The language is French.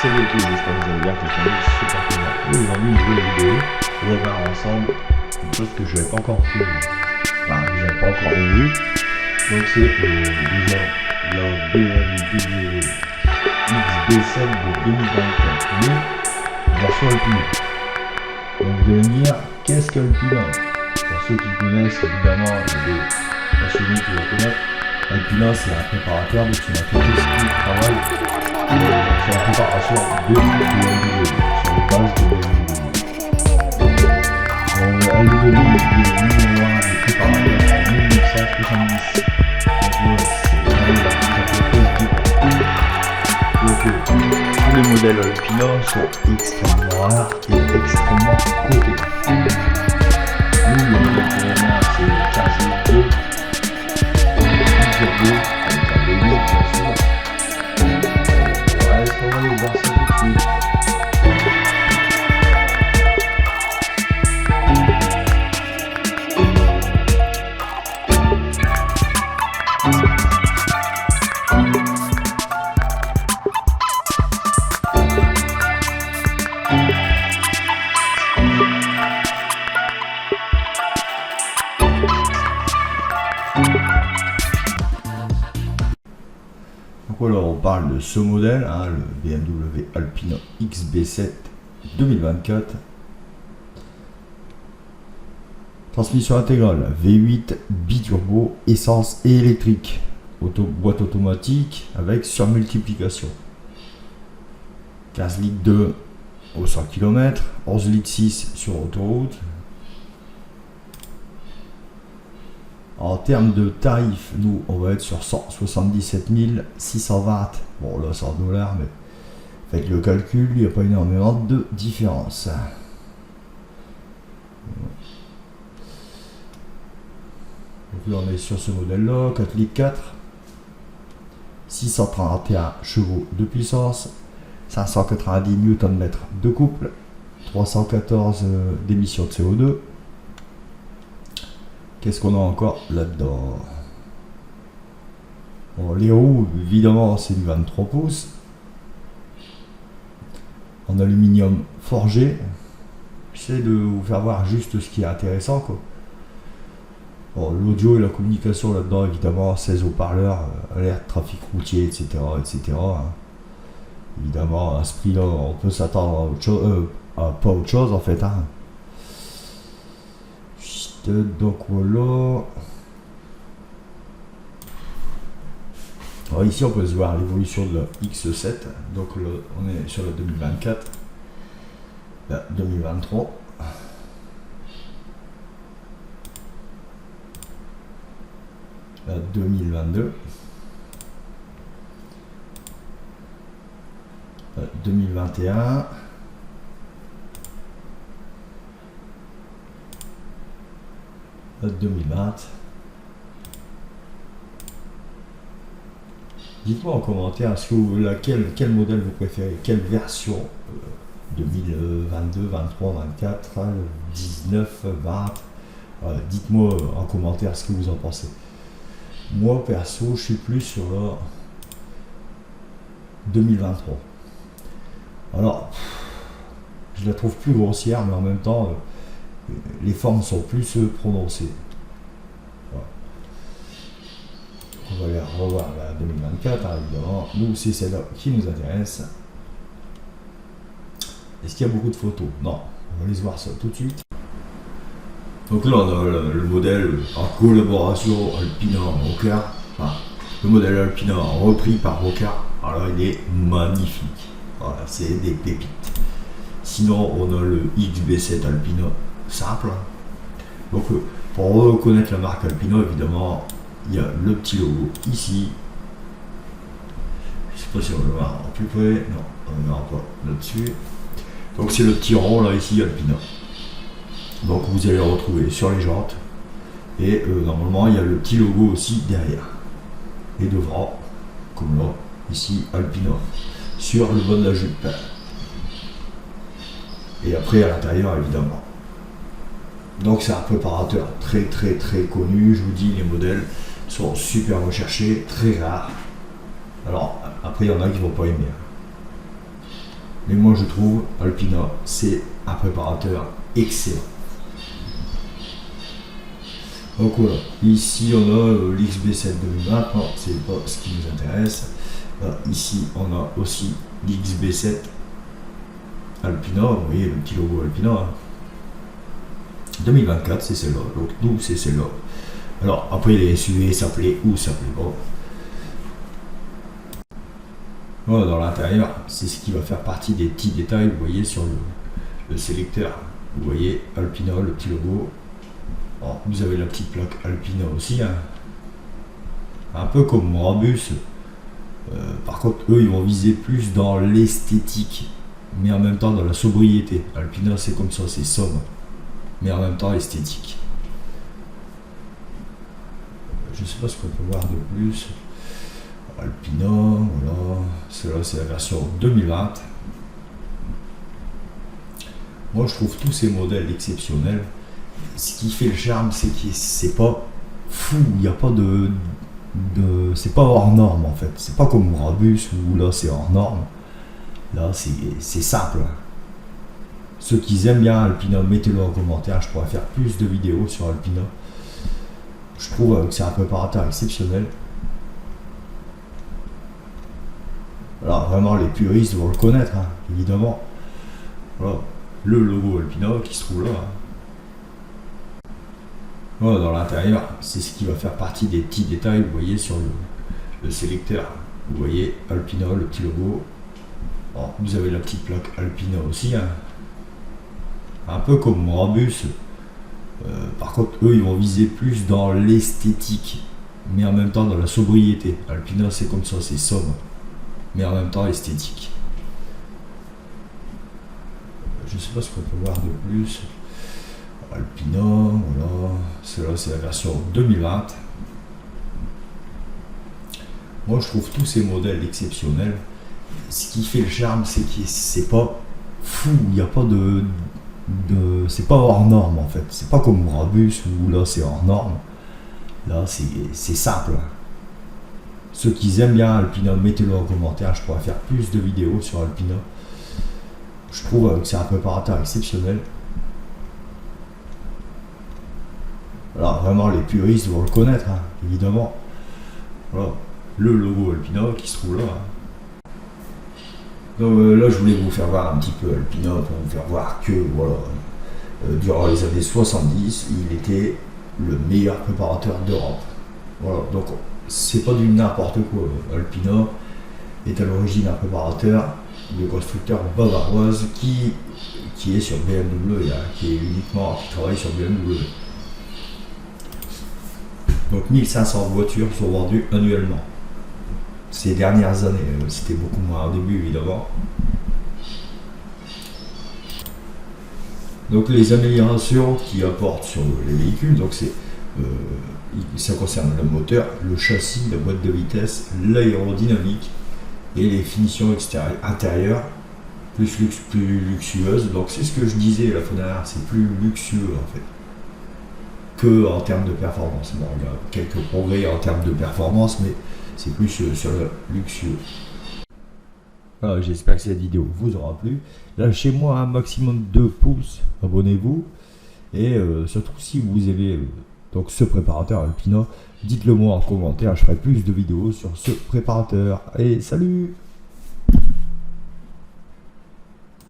Salut à tous, j'espère que vous allez bien, que la famille est super cool. Aujourd'hui, une nouvelle vidéo, on va voir ensemble une chose que je n'avais pas encore fait, enfin, que j'avais pas encore vu. Donc c'est déjà la BMW XB7 de 2024, mais version Alpina. Donc vous allez me dire, qu'est-ce qu'Alpina? Pour ceux qui connaissent, évidemment, il y a des passionnés qui vont connaître. Alpina, c'est un préparateur, donc c'est une entreprise qui travaille sur la préparation de BMW, sur les bases de BMW. BMW est numéro 1 des préparateurs en 1970. Donc c'est vraiment la entreprise du donc tous les modèles Alpina sont extrêmement rares et extrêmement cotés. Nous, le modèle pour moi, c'est le 15 2 avec un V8 bien sûr. Est-ce qu'on va aller voir ça tout de suite? Donc voilà, on parle de ce modèle, hein, le BMW Alpina XB7 2024. Transmission intégrale, V8 biturbo, essence et électrique. Boîte automatique avec surmultiplication. 15 litres 2 au 100 km, 11 litres 6 sur autoroute. En termes de tarifs, nous on va être sur 177 620. Bon là c'est en dollars, mais faites le calcul, il n'y a pas énormément de différence. Donc là on est sur ce modèle là, 4 litres 4, 631 chevaux de puissance, 590 Nm de couple, 314 d'émissions de CO2. Qu'est-ce qu'on a encore là-dedans? Bon, les roues, évidemment, c'est du 23 pouces. En aluminium forgé. J'essaie de vous faire voir juste ce qui est intéressant, quoi. Bon, l'audio et la communication là-dedans, évidemment, 16 haut-parleurs, alerte, trafic routier, etc. etc. Évidemment, à ce prix-là, on peut s'attendre à autre chose, pas autre chose en fait. Hein. Donc voilà. Alors ici on peut se voir l'évolution de la X7. Donc là, on est sur la 2024, la 2023, la 2022, la 2021. 2020. Dites-moi en commentaire est-ce que quel modèle vous préférez, quelle version 2022, 23, 24, 19, 20. Dites-moi en commentaire ce que vous en pensez. Moi perso je suis plus sur la 2023. Alors je la trouve plus grossière, mais en même temps les formes sont plus prononcées. Voilà. On va aller revoir la 2024, hein, évidemment. Nous, c'est celle-là qui nous intéresse. Est-ce qu'il y a beaucoup de photos? Non. On va aller voir ça tout de suite. Donc là, on a le modèle en collaboration Alpina-Rocar. Enfin, le modèle Alpina repris par Rocar. Alors, il est magnifique. Voilà, c'est des pépites. Sinon, on a le XB7 Alpina. Simple. Donc pour reconnaître la marque Alpina, évidemment, il y a le petit logo ici. Je sais pas si on le voit en plus près. Non, on ne verra pas là-dessus. Donc c'est le petit rond là ici Alpina. Donc vous allez le retrouver sur les jantes. Et normalement il y a le petit logo aussi derrière. Et devant, comme là, ici Alpina. Sur le bas de la jupe. Et après à l'intérieur évidemment. Donc c'est un préparateur très connu, je vous dis, les modèles sont super recherchés, très rares. Alors après il y en a qui vont pas aimer. Mais moi je trouve Alpina c'est un préparateur excellent. Donc voilà, ici on a l'XB7 2020, non, c'est pas ce qui nous intéresse. Là, ici on a aussi l'XB7 Alpina, vous voyez le petit logo Alpina. Hein. 2024 c'est celle-là, donc nous c'est celle-là. Alors après les SUV ça plaît ou ça plaît pas. Voilà, dans l'intérieur, c'est ce qui va faire partie des petits détails, vous voyez sur le sélecteur. Vous voyez Alpina, le petit logo. Alors, vous avez la petite plaque Alpina aussi, hein. Un peu comme Brabus. Par contre, eux, ils vont viser plus dans l'esthétique, mais en même temps dans la sobriété. Alpina, c'est comme ça, c'est sobre, mais en même temps esthétique. Je sais pas ce qu'on peut voir de plus. Alpina, voilà. Celle-là, c'est la version 2020. Moi, je trouve tous ces modèles exceptionnels. Ce qui fait le charme, c'est que c'est pas fou, il n'y a pas c'est pas hors norme en fait. C'est pas comme Brabus où là c'est hors norme. Là c'est simple. Ceux qui aiment bien Alpina, mettez-le en commentaire. Je pourrais faire plus de vidéos sur Alpina. Je trouve que c'est un préparateur exceptionnel. Alors vraiment les puristes vont le connaître, hein, évidemment. Voilà, le logo Alpina qui se trouve là. Hein. Voilà, dans l'intérieur, c'est ce qui va faire partie des petits détails, vous voyez sur le sélecteur. Vous voyez Alpina, le petit logo. Alors, vous avez la petite plaque Alpina aussi, hein. Un peu comme Brabus. Par contre, eux, ils vont viser plus dans l'esthétique, mais en même temps dans la sobriété. Alpina, c'est comme ça, c'est sobre, mais en même temps esthétique. Je sais pas ce qu'on peut voir de plus. Alpina, voilà, celle-là c'est la version 2020. Moi je trouve tous ces modèles exceptionnels. Ce qui fait le charme, c'est que c'est pas fou, il n'y a pas c'est pas hors norme en fait. C'est pas comme Brabus où là c'est hors norme. Là c'est simple. Ceux qui aiment bien Alpina, mettez-le en commentaire. Je pourrais faire plus de vidéos sur Alpina. Je trouve que c'est un préparateur exceptionnel. Alors vraiment les puristes vont le connaître, hein, évidemment. Voilà, le logo Alpina qui se trouve là. Hein. Donc là je voulais vous faire voir un petit peu Alpina pour vous faire voir que voilà, durant les années 70, il était le meilleur préparateur d'Europe. Voilà, donc c'est pas du n'importe quoi. Alpina est à l'origine un préparateur de constructeur bavaroise qui est sur BMW, hein, qui travaille sur BMW. Donc 1500 voitures sont vendues annuellement. Ces dernières années, c'était beaucoup moins au début évidemment. Donc les améliorations qu'ils apportent sur les véhicules, donc ça concerne le moteur, le châssis, la boîte de vitesse, l'aérodynamique et les finitions intérieures plus luxueuses. Donc c'est ce que je disais la fois dernière, c'est plus luxueux en fait que en termes de performance. Bon, il y a quelques progrès en termes de performance, mais c'est plus sur le luxueux. Voilà, j'espère que cette vidéo vous aura plu. Lâchez-moi un maximum de pouces, abonnez-vous, et surtout si vous avez donc ce préparateur Alpina, dites-le moi en commentaire, je ferai plus de vidéos sur ce préparateur. Et salut!